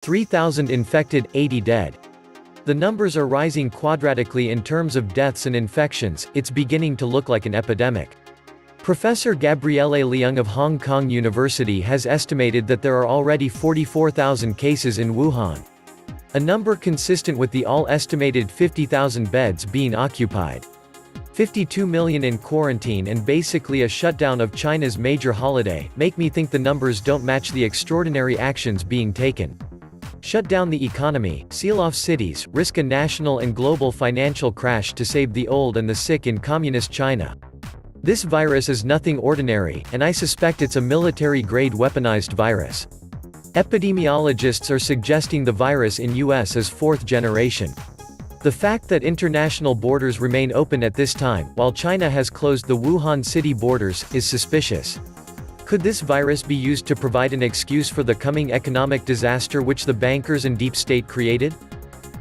3,000 infected, 80 dead. The numbers are rising quadratically in terms of deaths and infections. It's beginning to look like an epidemic. Professor Gabriele Leung of Hong Kong University has estimated that there are already 44,000 cases in Wuhan. A number consistent with the all-estimated 50,000 beds being occupied. 52 million in quarantine and basically a shutdown of China's major holiday, make me think the numbers don't match the extraordinary actions being taken. Shut down the economy, seal off cities, risk a national and global financial crash to save the old and the sick in communist China. This virus is nothing ordinary, and I suspect it's a military-grade weaponized virus. Epidemiologists are suggesting the virus in US is fourth generation. The fact that international borders remain open at this time, while China has closed the Wuhan city borders, is suspicious. Could this virus be used to provide an excuse for the coming economic disaster which the bankers and deep state created?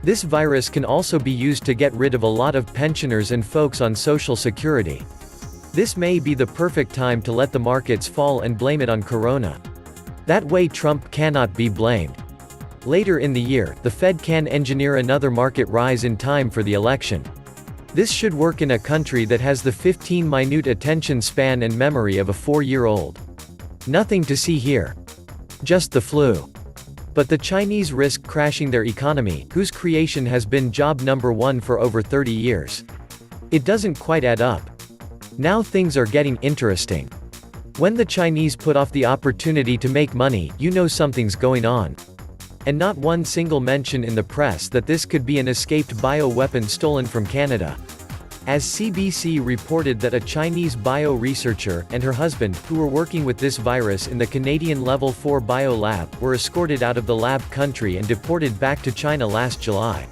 This virus can also be used to get rid of a lot of pensioners and folks on Social Security. This may be the perfect time to let the markets fall and blame it on Corona. That way Trump cannot be blamed. Later in the year, the Fed can engineer another market rise in time for the election. This should work in a country that has the 15-minute attention span and memory of a 4-year-old. Nothing to see here. Just the flu. But the Chinese risk crashing their economy, whose creation has been job number one for over 30 years. It doesn't quite add up. Now things are getting interesting. When the Chinese put off the opportunity to make money, you know something's going on. And not one single mention in the press that this could be an escaped bioweapon stolen from Canada. As CBC reported that a Chinese bio-researcher, and her husband, who were working with this virus in the Canadian Level 4 bio lab, were escorted out of the lab country and deported back to China last July.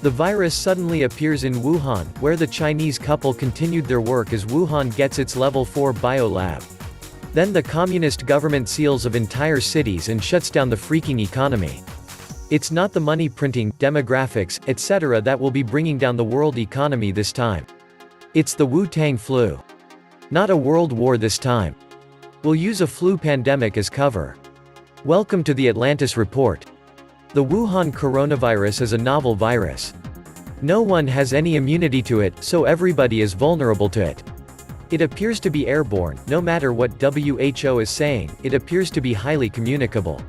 The virus suddenly appears in Wuhan, where the Chinese couple continued their work as Wuhan gets its Level 4 bio lab. Then the communist government seals of entire cities and shuts down the freaking economy. It's not the money printing, demographics, etc. that will be bringing down the world economy this time. It's the Wu-Tang flu. Not a world war this time. We'll use a flu pandemic as cover. Welcome to the Atlantis Report. The Wuhan coronavirus is a novel virus. No one has any immunity to it, so everybody is vulnerable to it. It appears to be airborne, no matter what WHO is saying, it appears to be highly communicable.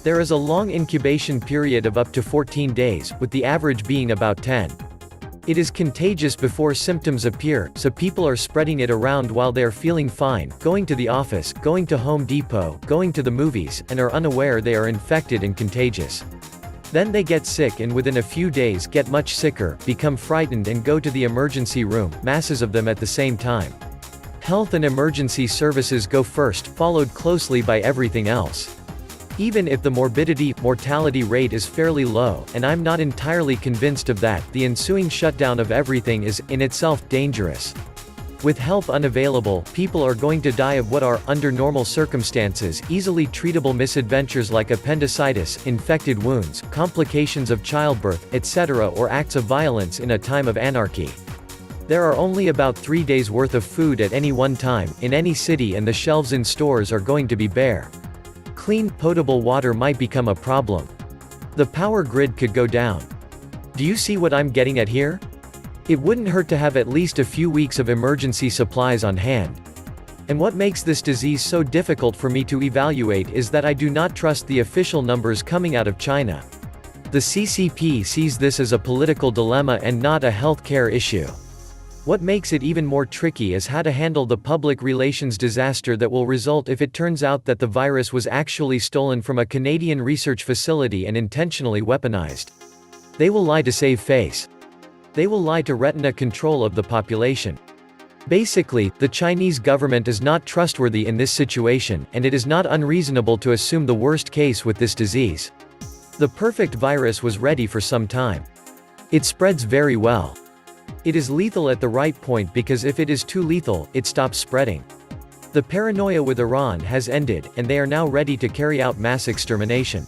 There is a long incubation period of up to 14 days, with the average being about 10. It is contagious before symptoms appear, so people are spreading it around while they are feeling fine, going to the office, going to Home Depot, going to the movies, and are unaware they are infected and contagious. Then they get sick and within a few days get much sicker, become frightened and go to the emergency room, masses of them at the same time. Health and emergency services go first, followed closely by everything else. Even if the mortality rate is fairly low, and I'm not entirely convinced of that, the ensuing shutdown of everything is, in itself, dangerous. With help unavailable, people are going to die of what are, under normal circumstances, easily treatable misadventures like appendicitis, infected wounds, complications of childbirth, etc., or acts of violence in a time of anarchy. There are only about 3 days' worth of food at any one time, in any city, and the shelves in stores are going to be bare. Clean, potable water might become a problem. The power grid could go down. Do you see what I'm getting at here? It wouldn't hurt to have at least a few weeks of emergency supplies on hand. And what makes this disease so difficult for me to evaluate is that I do not trust the official numbers coming out of China. The CCP sees this as a political dilemma and not a healthcare issue. What makes it even more tricky is how to handle the public relations disaster that will result if it turns out that the virus was actually stolen from a Canadian research facility and intentionally weaponized. They will lie to save face. They will lie to retain control of the population. Basically, the Chinese government is not trustworthy in this situation, and it is not unreasonable to assume the worst case with this disease. The perfect virus was ready for some time. It spreads very well. It is lethal at the right point because if it is too lethal, it stops spreading. The paranoia with Iran has ended, and they are now ready to carry out mass extermination.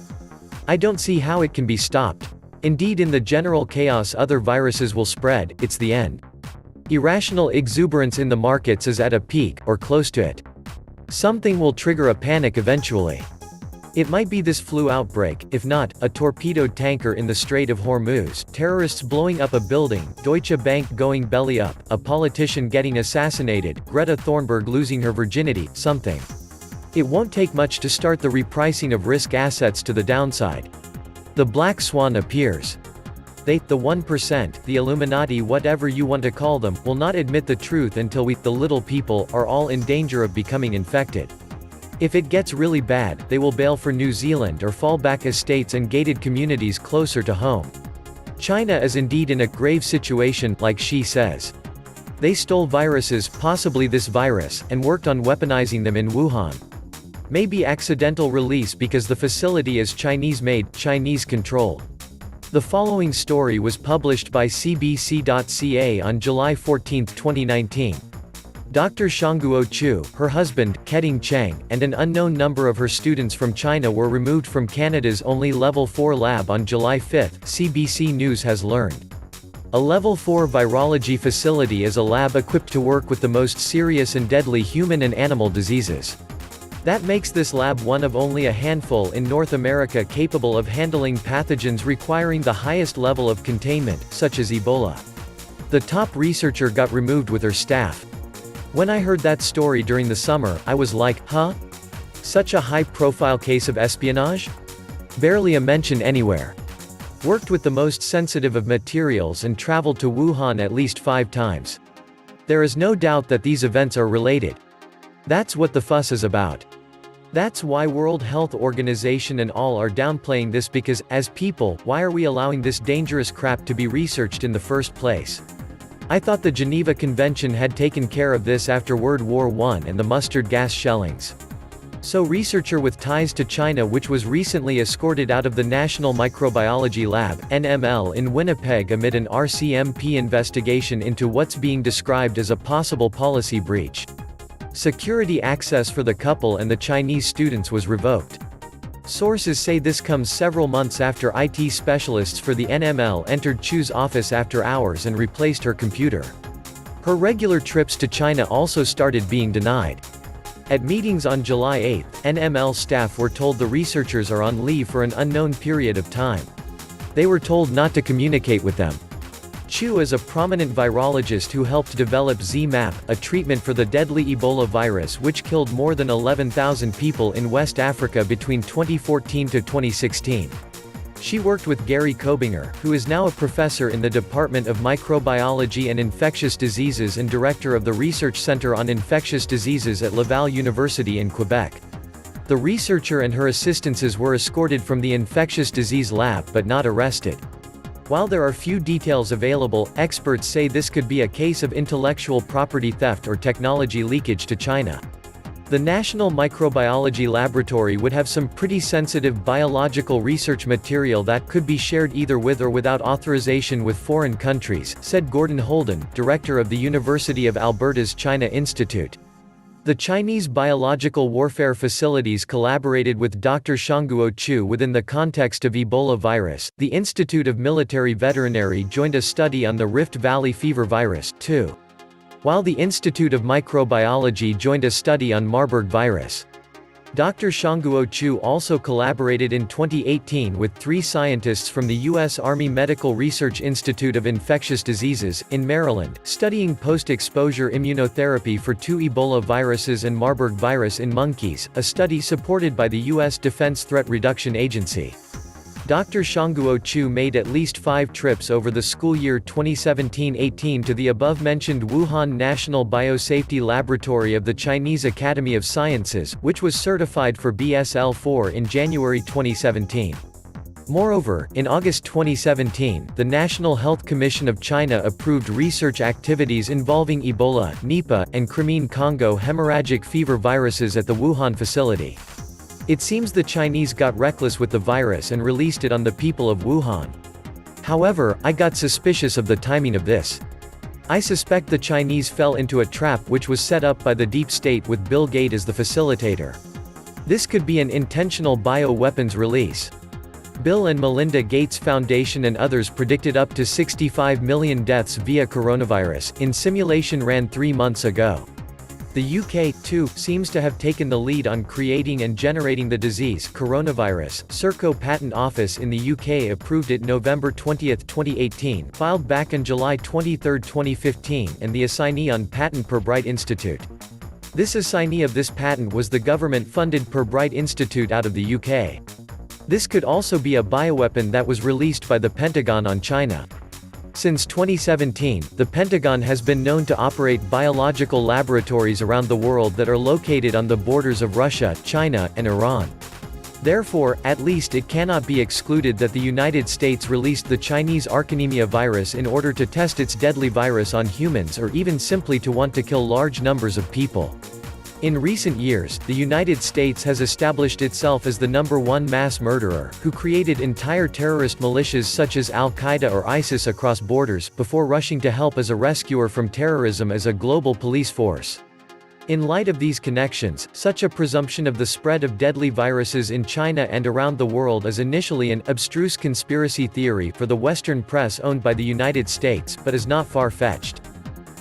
I don't see how it can be stopped. Indeed, in the general chaos other viruses will spread, it's the end. Irrational exuberance in the markets is at a peak, or close to it. Something will trigger a panic eventually. It might be this flu outbreak, if not, a torpedoed tanker in the Strait of Hormuz, terrorists blowing up a building, Deutsche Bank going belly up, a politician getting assassinated, Greta Thunberg losing her virginity, something. It won't take much to start the repricing of risk assets to the downside. The black swan appears. They, the 1%, the Illuminati, whatever you want to call them, will not admit the truth until we, the little people, are all in danger of becoming infected. If it gets really bad, they will bail for New Zealand or fall back estates and gated communities closer to home. China is indeed in a grave situation, like Xi says. They stole viruses, possibly this virus, and worked on weaponizing them in Wuhan. Maybe accidental release because the facility is Chinese-made, Chinese-controlled. The following story was published by CBC.ca on July 14, 2019. Dr. Shangguo Chu, her husband, Keding Cheng, and an unknown number of her students from China were removed from Canada's only Level 4 lab on July 5, CBC News has learned. A Level 4 virology facility is a lab equipped to work with the most serious and deadly human and animal diseases. That makes this lab one of only a handful in North America capable of handling pathogens requiring the highest level of containment, such as Ebola. The top researcher got removed with her staff. When I heard that story during the summer, I was like, huh? Such a high-profile case of espionage? Barely a mention anywhere. Worked with the most sensitive of materials and traveled to Wuhan at least 5 times. There is no doubt that these events are related. That's what the fuss is about. That's why World Health Organization and all are downplaying this because, as people, why are we allowing this dangerous crap to be researched in the first place? I thought the Geneva Convention had taken care of this after World War I and the mustard gas shellings. So researcher with ties to China which was recently escorted out of the National Microbiology Lab, NML in Winnipeg amid an RCMP investigation into what's being described as a possible policy breach. Security access for the couple and the Chinese students was revoked. Sources say this comes several months after IT specialists for the NML entered Chu's office after hours and replaced her computer. Her regular trips to China also started being denied. At meetings on July 8, NML staff were told the researchers are on leave for an unknown period of time. They were told not to communicate with them. Chu is a prominent virologist who helped develop ZMapp, a treatment for the deadly Ebola virus which killed more than 11,000 people in West Africa between 2014 to 2016. She worked with Gary Kobinger, who is now a professor in the Department of Microbiology and Infectious Diseases and director of the Research Center on Infectious Diseases at Laval University in Quebec. The researcher and her assistants were escorted from the infectious disease lab but not arrested. While there are few details available, experts say this could be a case of intellectual property theft or technology leakage to China. The National Microbiology Laboratory would have some pretty sensitive biological research material that could be shared either with or without authorization with foreign countries, said Gordon Holden, director of the University of Alberta's China Institute. The Chinese biological warfare facilities collaborated with Dr. Shangguo Chu within the context of Ebola virus. The Institute of Military Veterinary joined a study on the Rift Valley fever virus, too. While the Institute of Microbiology joined a study on Marburg virus. Dr. Shangguo Chu also collaborated in 2018 with 3 scientists from the U.S. Army Medical Research Institute of Infectious Diseases, in Maryland, studying post-exposure immunotherapy for 2 Ebola viruses and Marburg virus in monkeys, a study supported by the U.S. Defense Threat Reduction Agency. Dr. Shangguo Chu made at least 5 trips over the school year 2017-18 to the above-mentioned Wuhan National Biosafety Laboratory of the Chinese Academy of Sciences, which was certified for BSL-4 in January 2017. Moreover, in August 2017, the National Health Commission of China approved research activities involving Ebola, Nipah, and Crimean Congo hemorrhagic fever viruses at the Wuhan facility. It seems the Chinese got reckless with the virus and released it on the people of Wuhan. However, I got suspicious of the timing of this. I suspect the Chinese fell into a trap which was set up by the deep state with Bill Gates as the facilitator. This could be an intentional bioweapons release. Bill and Melinda Gates Foundation and others predicted up to 65 million deaths via coronavirus, in simulation ran 3 months ago. The UK, too, seems to have taken the lead on creating and generating the disease. Coronavirus. SARS-CoV Patent Office in the UK approved it November 20, 2018, filed back on July 23, 2015, and the assignee on patent Pirbright Institute. This assignee of this patent was the government-funded Pirbright Institute out of the UK. This could also be a bioweapon that was released by the Pentagon on China. Since 2017, the Pentagon has been known to operate biological laboratories around the world that are located on the borders of Russia, China, and Iran. Therefore, at least it cannot be excluded that the United States released the Chinese Archanemia virus in order to test its deadly virus on humans or even simply to want to kill large numbers of people. In recent years, the United States has established itself as the #1 mass murderer, who created entire terrorist militias such as Al-Qaeda or ISIS across borders, before rushing to help as a rescuer from terrorism as a global police force. In light of these connections, such a presumption of the spread of deadly viruses in China and around the world is initially an abstruse conspiracy theory for the Western press owned by the United States, but is not far-fetched.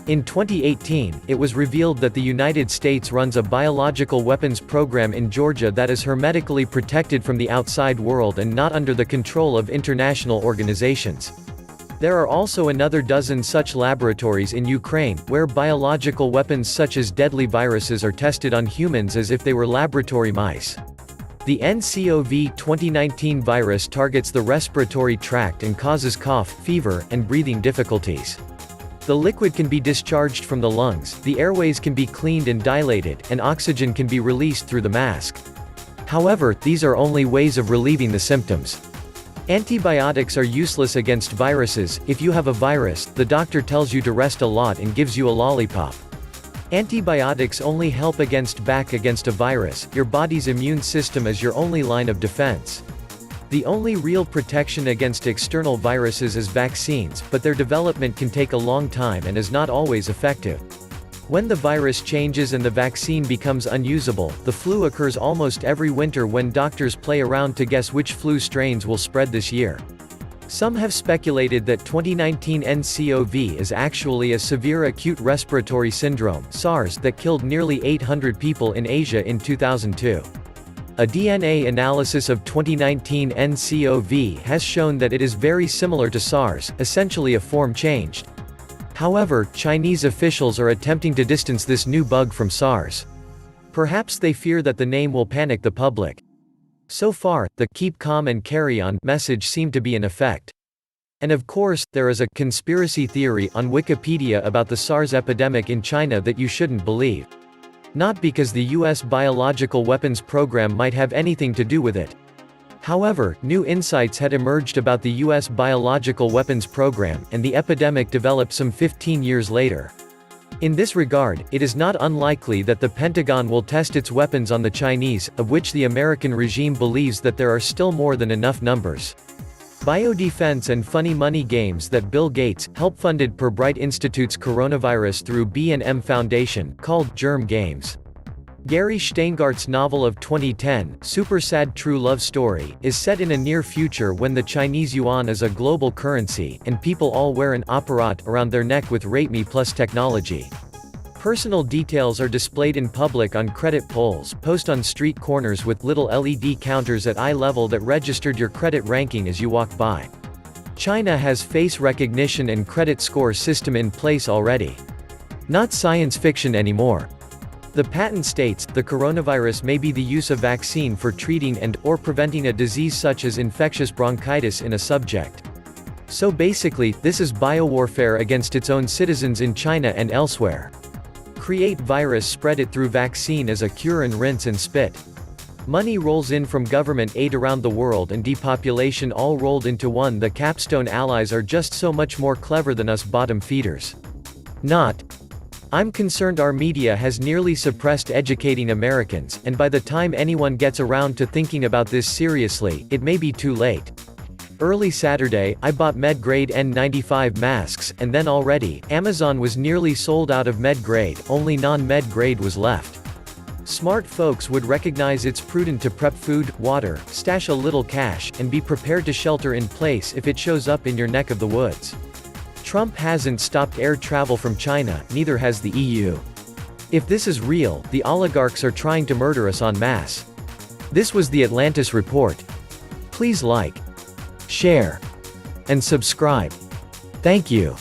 In 2018, it was revealed that the United States runs a biological weapons program in Georgia that is hermetically protected from the outside world and not under the control of international organizations. There are also another dozen such laboratories in Ukraine, where biological weapons such as deadly viruses are tested on humans as if they were laboratory mice. The nCoV 2019 virus targets the respiratory tract and causes cough, fever, and breathing difficulties. The liquid can be discharged from the lungs, the airways can be cleaned and dilated, and oxygen can be released through the mask. However, these are only ways of relieving the symptoms. Antibiotics are useless against viruses. If you have a virus, the doctor tells you to rest a lot and gives you a lollipop. Antibiotics only help against a virus. Your body's immune system is your only line of defense. The only real protection against external viruses is vaccines, but their development can take a long time and is not always effective. When the virus changes and the vaccine becomes unusable, the flu occurs almost every winter when doctors play around to guess which flu strains will spread this year. Some have speculated that 2019 nCoV is actually a Severe Acute Respiratory Syndrome (SARS) that killed nearly 800 people in Asia in 2002. A DNA analysis of 2019 nCoV has shown that it is very similar to SARS, essentially a form changed. However, Chinese officials are attempting to distance this new bug from SARS. Perhaps they fear that the name will panic the public. So far, the "keep calm and carry on" message seemed to be in effect. And of course, there is a conspiracy theory on Wikipedia about the SARS epidemic in China that you shouldn't believe. Not because the US biological weapons program might have anything to do with it. However, new insights had emerged about the US biological weapons program, and the epidemic developed some 15 years later. In this regard, it is not unlikely that the Pentagon will test its weapons on the Chinese, of which the American regime believes that there are still more than enough numbers. Biodefense and funny money games that Bill Gates helped funded Pirbright Institute's coronavirus through B&M Foundation, called Germ Games. Gary Steingart's novel of 2010, Super Sad True Love Story, is set in a near future when the Chinese yuan is a global currency, and people all wear an apparat around their neck with Rate Me Plus technology. Personal details are displayed in public on credit pulls, posted on street corners with little LED counters at eye level that registered your credit ranking as you walk by. China has face recognition and credit score system in place already. Not science fiction anymore. The patent states, the coronavirus may be the use of vaccine for treating and/or preventing a disease such as infectious bronchitis in a subject. So basically, this is biowarfare against its own citizens in China and elsewhere. Create virus, spread it through vaccine as a cure, and rinse and spit. Money rolls in from government aid around the world and depopulation all rolled into one. The capstone allies are just so much more clever than us bottom feeders. Not. I'm concerned our media has nearly suppressed educating Americans, and by the time anyone gets around to thinking about this seriously, it may be too late. Early Saturday, I bought med-grade N95 masks, and then already, Amazon was nearly sold out of med-grade, only non-med grade was left. Smart folks would recognize it's prudent to prep food, water, stash a little cash, and be prepared to shelter in place if it shows up in your neck of the woods. Trump hasn't stopped air travel from China, neither has the EU. If this is real, the oligarchs are trying to murder us en masse. This was the Atlantis Report. Please like, share, and subscribe. Thank you.